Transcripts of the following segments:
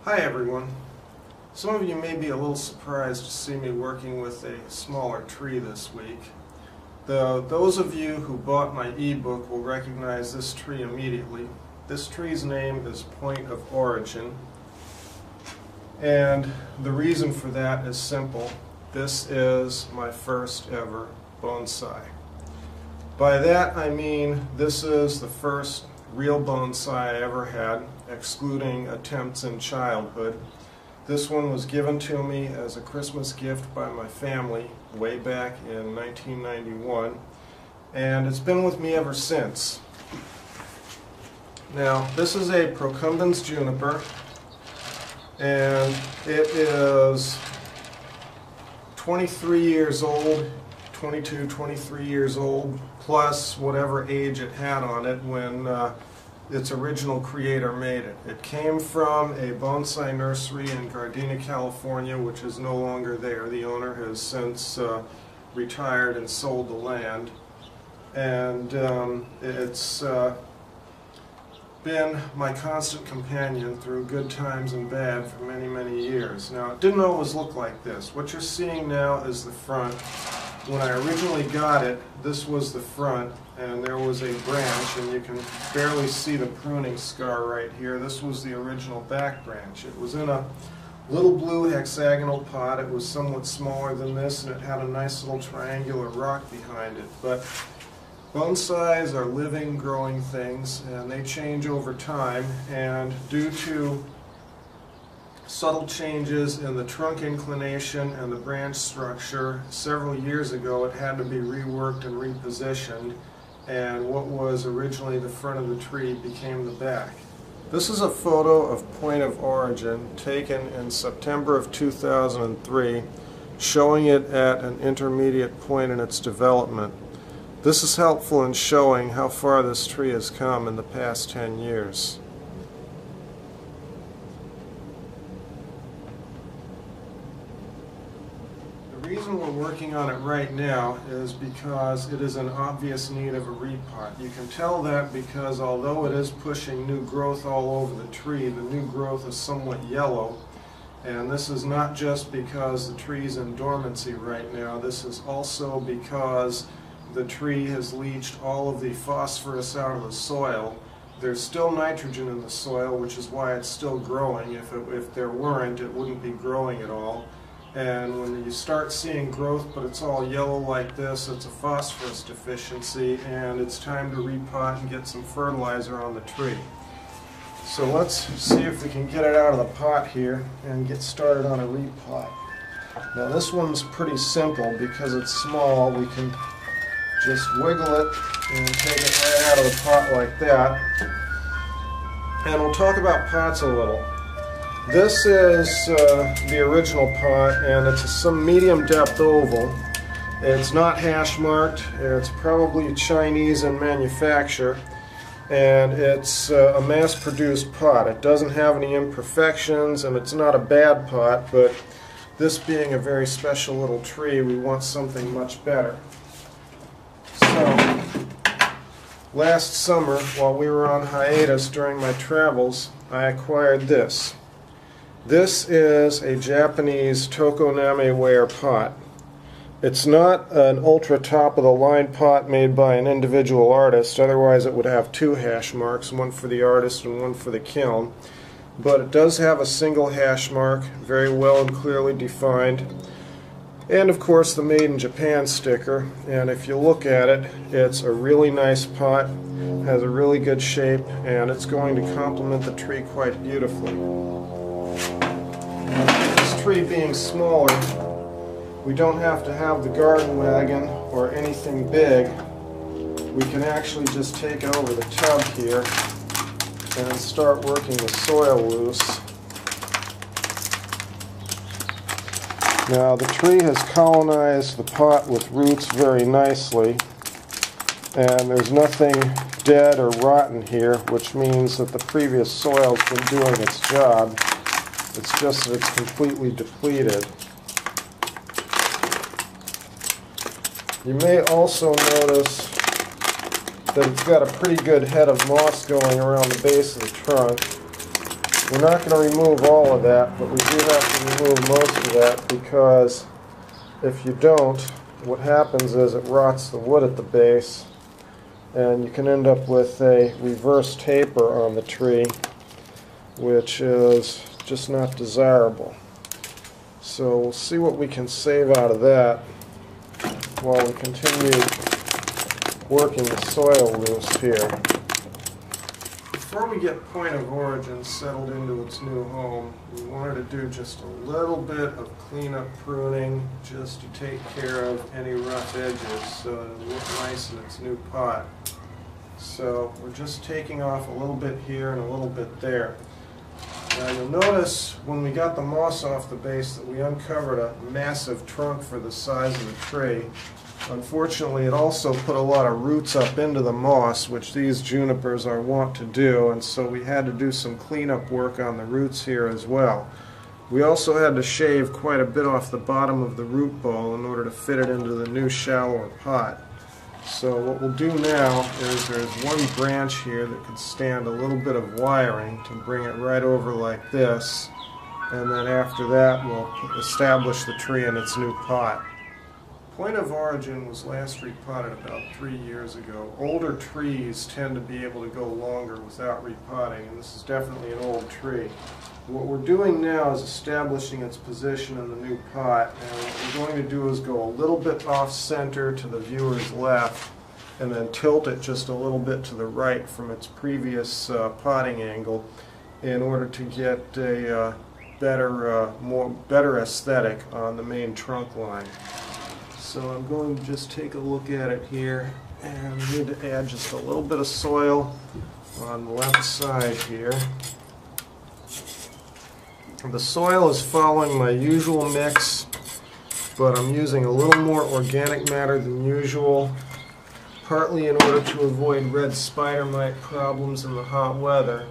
Hi everyone. Some of you may be a little surprised to see me working with a smaller tree this week. Those of you who bought my ebook will recognize this tree immediately. This tree's name is Point of Origin, and the reason for that is simple. This is my first ever bonsai. By that I mean this is the first real bonsai I ever had, excluding attempts in childhood. This one was given to me as a Christmas gift by my family way back in 1991, and it's been with me ever since. Now, this is a procumbens juniper, and it is 23 years old, 22, 23 years old, plus whatever age it had on it when its original creator made it. It came from a bonsai nursery in Gardena, California, which is no longer there. The owner has since retired and sold the land. And it's been my constant companion through good times and bad for many, many years. Now, it didn't always look like this. What you're seeing now is the front. When I originally got it, this was the front, and there was a branch, and you can barely see the pruning scar right here. This was the original back branch. It was in a little blue hexagonal pot. It was somewhat smaller than this, and it had a nice little triangular rock behind it. But bonsais are living, growing things, and they change over time, and due to subtle changes in the trunk inclination and the branch structure, several years ago it had to be reworked and repositioned, and what was originally the front of the tree became the back. This is a photo of Point of Origin taken in September of 2003, showing it at an intermediate point in its development. This is helpful in showing how far this tree has come in the past 10 years. The reason we're working on it right now is because it is in obvious need of a repot. You can tell that because although it is pushing new growth all over the tree, the new growth is somewhat yellow. And this is not just because the tree's in dormancy right now. This is also because the tree has leached all of the phosphorus out of the soil. There's still nitrogen in the soil, which is why it's still growing. If there weren't, it wouldn't be growing at all. And when you start seeing growth, but it's all yellow like this, it's a phosphorus deficiency, and it's time to repot and get some fertilizer on the tree. So let's see if we can get it out of the pot here and get started on a repot. Now this one's pretty simple because it's small. We can just wiggle it and take it right out of the pot like that. And we'll talk about pots a little. This is the original pot, and it's some medium depth oval. It's not hash marked. It's probably Chinese in manufacture, and it's a mass-produced pot. It doesn't have any imperfections, and it's not a bad pot, but this being a very special little tree, we want something much better. So, last summer, while we were on hiatus during my travels, I acquired this. This is a Japanese Tokoname ware pot. It's not an ultra top-of-the-line pot made by an individual artist, otherwise it would have two hash marks, one for the artist and one for the kiln. But it does have a single hash mark, very well and clearly defined. And of course the Made in Japan sticker, and if you look at it, it's a really nice pot, has a really good shape, and it's going to complement the tree quite beautifully. This tree being smaller, we don't have to have the garden wagon or anything big. We can actually just take it over the tub here and start working the soil loose. Now the tree has colonized the pot with roots very nicely, and there's nothing dead or rotten here, which means that the previous soil's been doing its job. It's just that it's completely depleted. You may also notice that it's got a pretty good head of moss going around the base of the trunk. We're not going to remove all of that, but we do have to remove most of that, because if you don't, what happens is it rots the wood at the base, and you can end up with a reverse taper on the tree, which is just not desirable. So we'll see what we can save out of that while we continue working the soil loose here. Before we get point of origin settled into its new home, we wanted to do just a little bit of cleanup pruning, just to take care of any rough edges so it'll look nice in its new pot. So we're just taking off a little bit here and a little bit there. Now you'll notice when we got the moss off the base that we uncovered a massive trunk for the size of the tree. Unfortunately, it also put a lot of roots up into the moss, which these junipers are wont to do, and so we had to do some cleanup work on the roots here as well. We also had to shave quite a bit off the bottom of the root ball in order to fit it into the new shallower pot. So what we'll do now is there's one branch here that could stand a little bit of wiring to bring it right over like this, and then after that we'll establish the tree in its new pot. Point of origin was last repotted about 3 years ago. Older trees tend to be able to go longer without repotting, and this is definitely an old tree. What we're doing now is establishing its position in the new pot, and what we're going to do is go a little bit off center to the viewer's left, and then tilt it just a little bit to the right from its previous potting angle in order to get a better aesthetic on the main trunk line. So I'm going to just take a look at it here, and we need to add just a little bit of soil on the left side here. The soil is following my usual mix, but I'm using a little more organic matter than usual, partly in order to avoid red spider mite problems in the hot weather,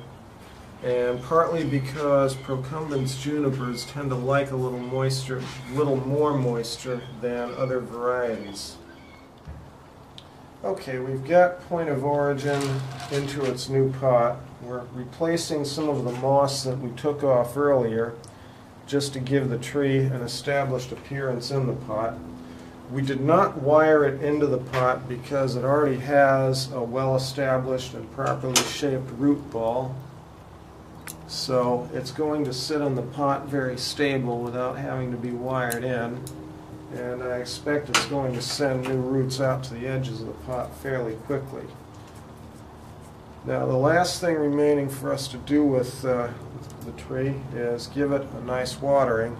and partly because procumbens junipers tend to like a little more moisture than other varieties. Okay, we've got point of origin into its new pot. We're replacing some of the moss that we took off earlier just to give the tree an established appearance in the pot. We did not wire it into the pot because it already has a well-established and properly shaped root ball. So it's going to sit in the pot very stable without having to be wired in, and I expect it's going to send new roots out to the edges of the pot fairly quickly. Now the last thing remaining for us to do with the tree is give it a nice watering,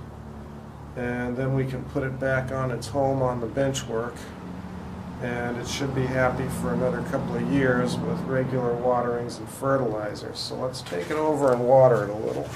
and then we can put it back on its home on the benchwork, and it should be happy for another couple of years with regular waterings and fertilizers. So let's take it over and water it a little.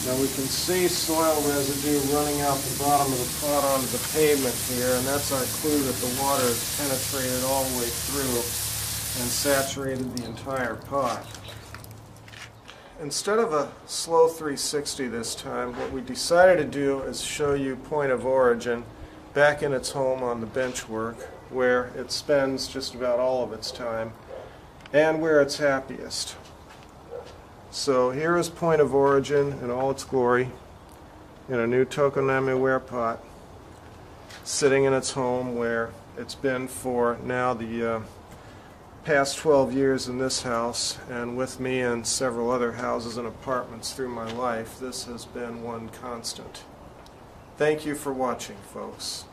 Now we can see soil residue running out the bottom of the pot onto the pavement here, and that's our clue that the water has penetrated all the way through and saturated the entire pot. Instead of a slow 360 this time, what we decided to do is show you point of origin back in its home on the benchwork, where it spends just about all of its time and where it's happiest. So here is point of origin in all its glory in a new tokonami ware pot, sitting in its home where it's been for now the past 12 years in this house, and with me in several other houses and apartments through my life. This has been one constant. Thank you for watching, folks.